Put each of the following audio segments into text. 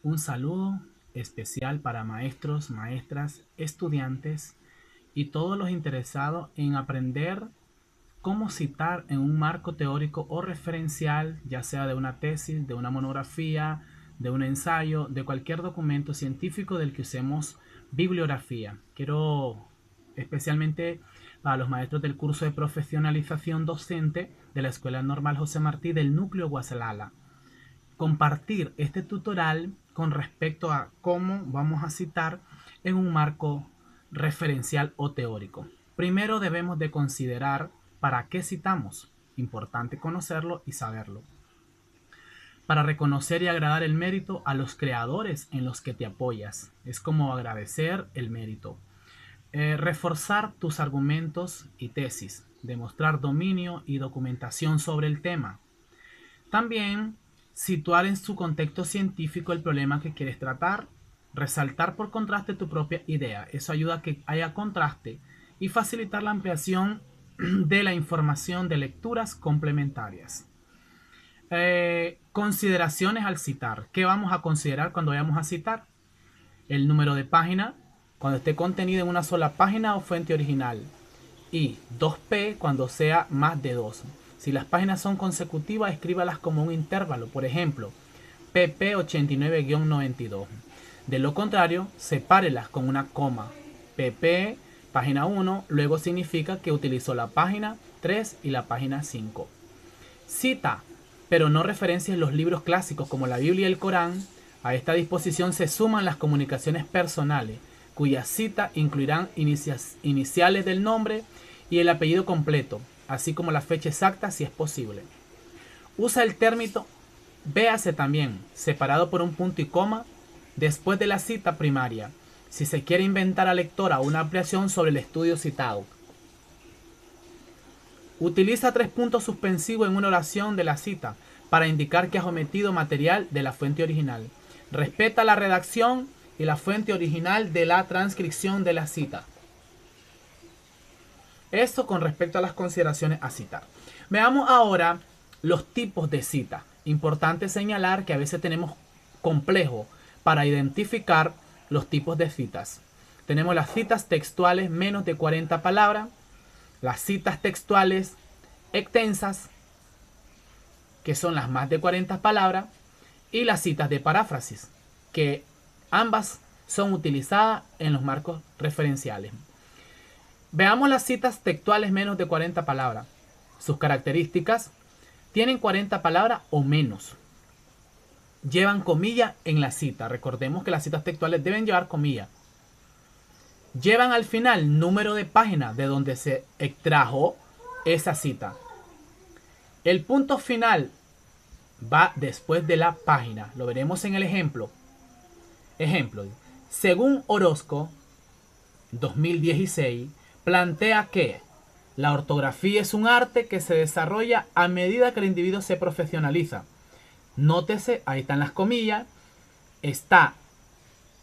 Un saludo especial para maestros, maestras, estudiantes y todos los interesados en aprender cómo citar en un marco teórico o referencial, ya sea de una tesis, de una monografía, de un ensayo, de cualquier documento científico del que usemos bibliografía. Quiero especialmente para los maestros del curso de profesionalización docente de la Escuela Normal José Martí del Núcleo Guasalala compartir este tutorial con respecto a cómo vamos a citar en un marco referencial o teórico. Primero debemos de considerar para qué citamos. Importante conocerlo y saberlo. Para reconocer y agradar el mérito a los creadores en los que te apoyas. Es como agradecer el mérito. Reforzar tus argumentos y tesis. Demostrar dominio y documentación sobre el tema. También situar en su contexto científico el problema que quieres tratar, resaltar por contraste tu propia idea. Eso ayuda a que haya contraste y facilitar la ampliación de la información de lecturas complementarias. Consideraciones al citar. ¿Qué vamos a considerar cuando vayamos a citar? El número de página, cuando esté contenido en una sola página o fuente original. Y 2P cuando sea más de 2. Si las páginas son consecutivas, escríbalas como un intervalo. Por ejemplo, pp 89-92. De lo contrario, sepárelas con una coma. pp, página 1, luego significa que utilizó la página 3 y la página 5. Cita, pero no referencias los libros clásicos como la Biblia y el Corán. A esta disposición se suman las comunicaciones personales, cuyas citas incluirán iniciales del nombre y el apellido completo, así como la fecha exacta si es posible. Usa el término véase también, separado por un punto y coma, después de la cita primaria, si se quiere inventar al lector una ampliación sobre el estudio citado. Utiliza 3 puntos suspensivos en una oración de la cita para indicar que has omitido material de la fuente original. Respeta la redacción y la fuente original de la transcripción de la cita. Esto con respecto a las consideraciones a citar. Veamos ahora los tipos de cita. Importante señalar que a veces tenemos complejo para identificar los tipos de citas. Tenemos las citas textuales menos de 40 palabras, las citas textuales extensas, que son las más de 40 palabras, y las citas de paráfrasis, que ambas son utilizadas en los marcos referenciales. Veamos las citas textuales menos de 40 palabras. Sus características: tienen 40 palabras o menos. Llevan comilla en la cita. Recordemos que las citas textuales deben llevar comilla. Llevan al final número de página de donde se extrajo esa cita. El punto final va después de la página. Lo veremos en el ejemplo. Ejemplo. Según Orozco, 2016, plantea que la ortografía es un arte que se desarrolla a medida que el individuo se profesionaliza. Nótese, ahí están las comillas, está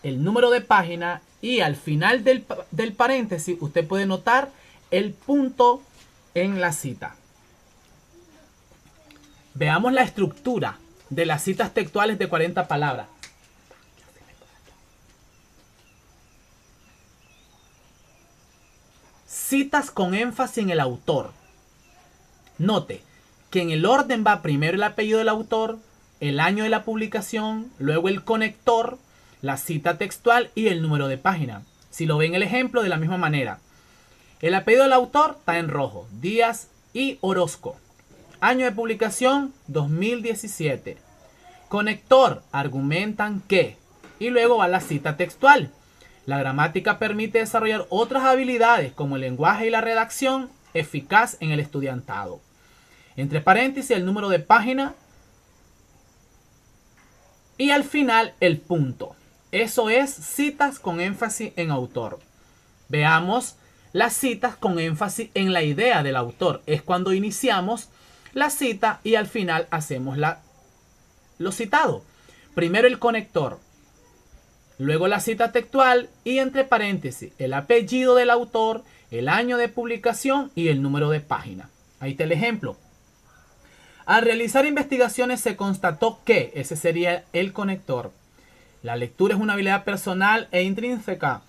el número de página y al final del paréntesis usted puede notar el punto en la cita. Veamos la estructura de las citas textuales de 40 palabras. Citas con énfasis en el autor. Note que en el orden va primero el apellido del autor, el año de la publicación, luego el conector, la cita textual y el número de página. Si lo ven el ejemplo de la misma manera. El apellido del autor está en rojo, Díaz y Orozco. Año de publicación, 2017. Conector, argumentan que. Y luego va la cita textual. La gramática permite desarrollar otras habilidades como el lenguaje y la redacción eficaz en el estudiantado. Entre paréntesis el número de página y al final el punto. Eso es citas con énfasis en autor. Veamos las citas con énfasis en la idea del autor. Es cuando iniciamos la cita y al final hacemos lo citado. Primero el conector, luego la cita textual y entre paréntesis el apellido del autor, el año de publicación y el número de página. Ahí está el ejemplo. Al realizar investigaciones se constató que, ese sería el conector, La lectura es una habilidad personal e intrínseca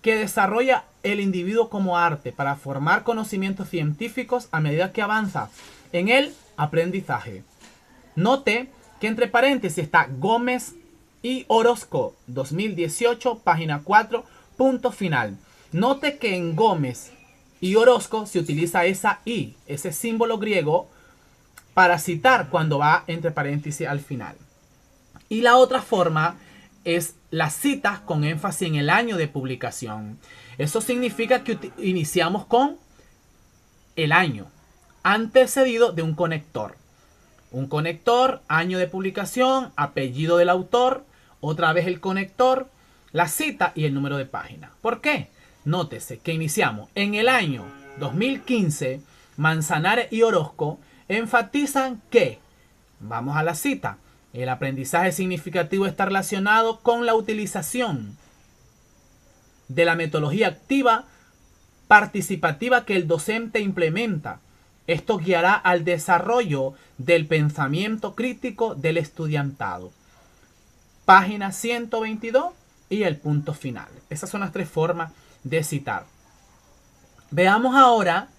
que desarrolla el individuo como arte para formar conocimientos científicos a medida que avanza en el aprendizaje. Note que entre paréntesis está Gómez y Orozco, 2018, página 4, punto final. Note que en Gómez y Orozco se utiliza esa I, ese símbolo griego, para citar cuando va entre paréntesis al final. Y la otra forma es las citas con énfasis en el año de publicación. Eso significa que iniciamos con el año, antecedido de un conector. Un conector, año de publicación, apellido del autor, otra vez el conector, la cita y el número de página. ¿Por qué? Nótese que iniciamos en el año 2015, Manzanares y Orozco enfatizan que, vamos a la cita, el aprendizaje significativo está relacionado con la utilización de la metodología activa participativa que el docente implementa. Esto guiará al desarrollo del pensamiento crítico del estudiantado. Página 122 y el punto final. Esas son las tres formas de citar. Veamos ahora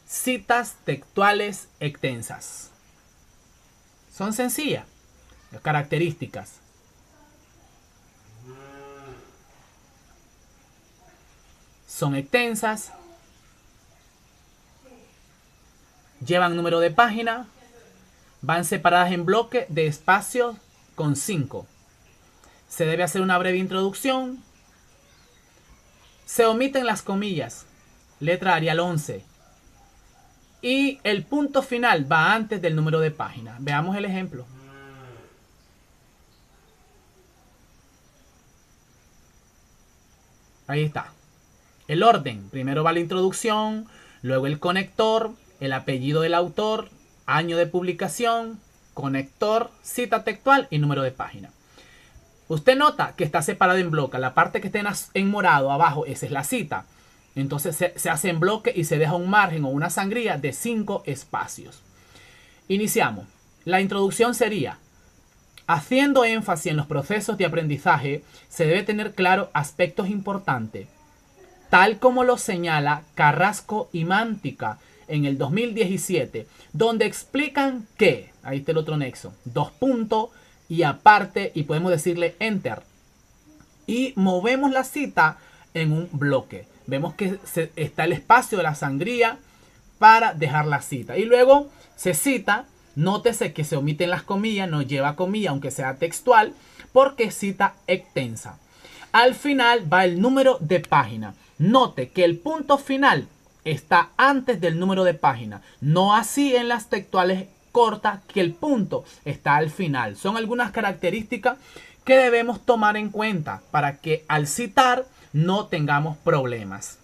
citas textuales extensas. Son sencillas. Características. Son extensas. Llevan número de página. Van separadas en bloques de espacios con 5. Se debe hacer una breve introducción. Se omiten las comillas. Letra Arial 11. Y el punto final va antes del número de página. Veamos el ejemplo. Ahí está. El orden. Primero va la introducción, luego el conector, el apellido del autor, año de publicación, conector, cita textual y número de página. Usted nota que está separado en bloque. La parte que está en morado abajo, esa es la cita. Entonces se hace en bloque y se deja un margen o una sangría de 5 espacios. Iniciamos. La introducción sería: haciendo énfasis en los procesos de aprendizaje, se debe tener claro aspectos importantes, tal como lo señala Carrasco y Mántica en el 2017, donde explican que, ahí está el otro nexo, 2 puntos y aparte, y podemos decirle enter. Y movemos la cita en un bloque. Vemos que está el espacio de la sangría para dejar la cita. Y luego se cita. Nótese que se omiten las comillas, no lleva comilla, aunque sea textual, porque es cita extensa. Al final va el número de página. Note que el punto final está antes del número de página. No así en las textuales cortas, que el punto está al final. Son algunas características que debemos tomar en cuenta para que al citar no tengamos problemas.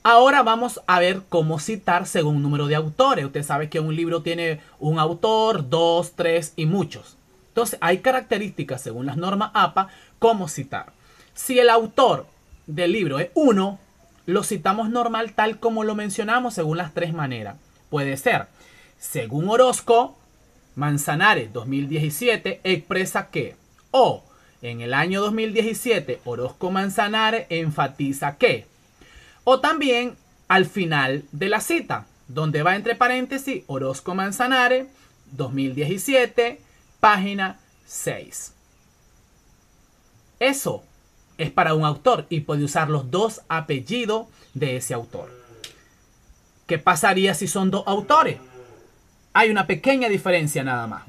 Ahora vamos a ver cómo citar según número de autores. Usted sabe que un libro tiene un autor, 2, 3 y muchos. Entonces hay características según las normas APA cómo citar. Si el autor del libro es 1, lo citamos normal tal como lo mencionamos según las 3 maneras. Puede ser, según Orozco, Manzanares 2017 expresa que, o en el año 2017 Orozco Manzanares enfatiza que. O también al final de la cita, donde va entre paréntesis Orozco Manzanares 2017, página 6. Eso es para un autor y puede usar los 2 apellidos de ese autor. ¿Qué pasaría si son 2 autores? Hay una pequeña diferencia nada más.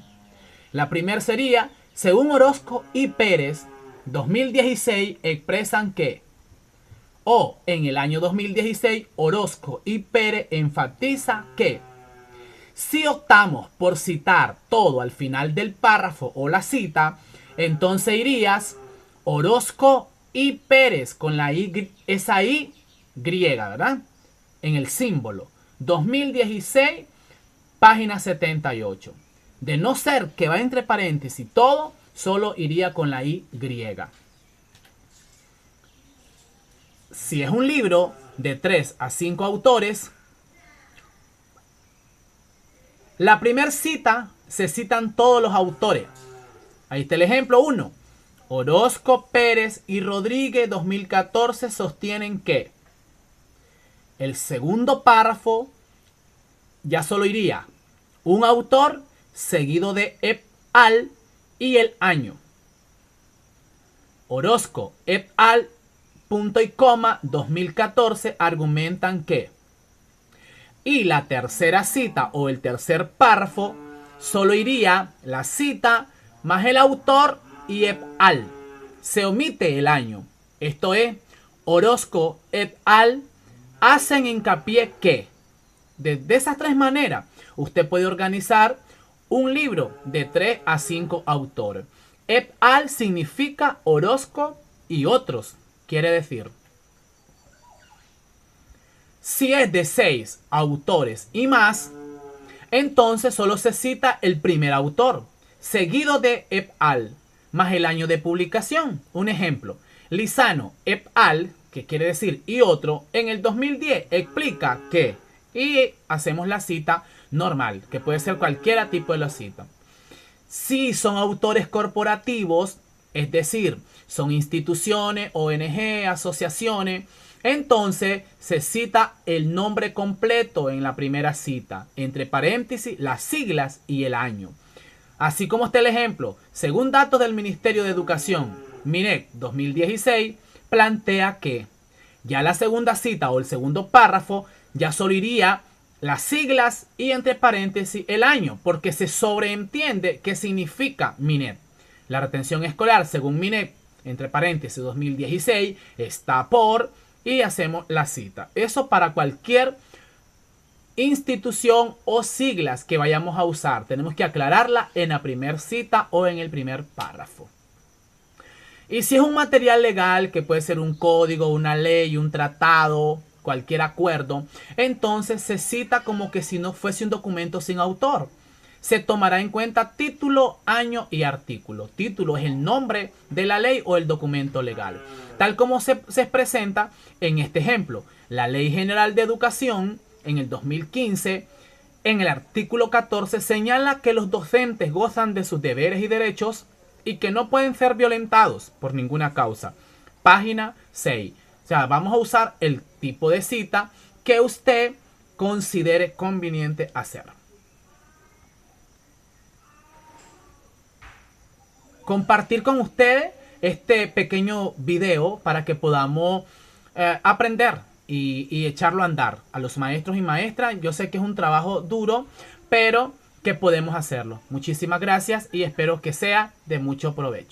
La primera sería, según Orozco y Pérez, 2016 expresan que, o en el año 2016, Orozco y Pérez enfatiza que. Si optamos por citar todo al final del párrafo o la cita, entonces irías Orozco y Pérez con la I, esa I griega, ¿verdad? En el símbolo. 2016, página 78. De no ser que va entre paréntesis todo, solo iría con la I griega. Si es un libro de 3 a 5 autores, la primera cita se citan todos los autores. Ahí está el ejemplo 1. Orozco, Pérez y Rodríguez 2014 sostienen que el segundo párrafo ya solo iría un autor seguido de et al y el año. Orozco et al, punto y coma, 2014 argumentan que. Y la tercera cita o el tercer párrafo solo iría la cita más el autor y et al. Se omite el año. Esto es, Orozco et al hacen hincapié que de esas tres maneras usted puede organizar un libro de 3 a 5 autores. Et al significa Orozco y otros. Quiere decir, si es de 6 autores y más, entonces solo se cita el primer autor, seguido de et al, más el año de publicación. Un ejemplo, Lizano et al, que quiere decir y otro, en el 2010 explica que, y hacemos la cita normal, que puede ser cualquier tipo de la cita. Si son autores corporativos, es decir, son instituciones, ONG, asociaciones, entonces se cita el nombre completo en la primera cita, entre paréntesis, las siglas y el año. Así como está el ejemplo, según datos del Ministerio de Educación, MINEC 2016, plantea que ya la segunda cita o el segundo párrafo ya solo iría las siglas y entre paréntesis el año, porque se sobreentiende qué significa MINET. La retención escolar, según MINET, entre paréntesis 2016, está por y hacemos la cita. Eso para cualquier institución o siglas que vayamos a usar. Tenemos que aclararla en la primera cita o en el primer párrafo. Y si es un material legal, que puede ser un código, una ley, un tratado, cualquier acuerdo, entonces se cita como que si no fuese un documento sin autor. Se tomará en cuenta título, año y artículo. Título es el nombre de la ley o el documento legal, tal como se presenta en este ejemplo. La Ley General de Educación en el 2015, en el artículo 14, señala que los docentes gozan de sus deberes y derechos y que no pueden ser violentados por ninguna causa. Página 6. O sea, vamos a usar el tipo de cita que usted considere conveniente hacer. Compartir con ustedes este pequeño video para que podamos aprender y echarlo a andar a los maestros y maestras. Yo sé que es un trabajo duro, pero que podemos hacerlo. Muchísimas gracias y espero que sea de mucho provecho.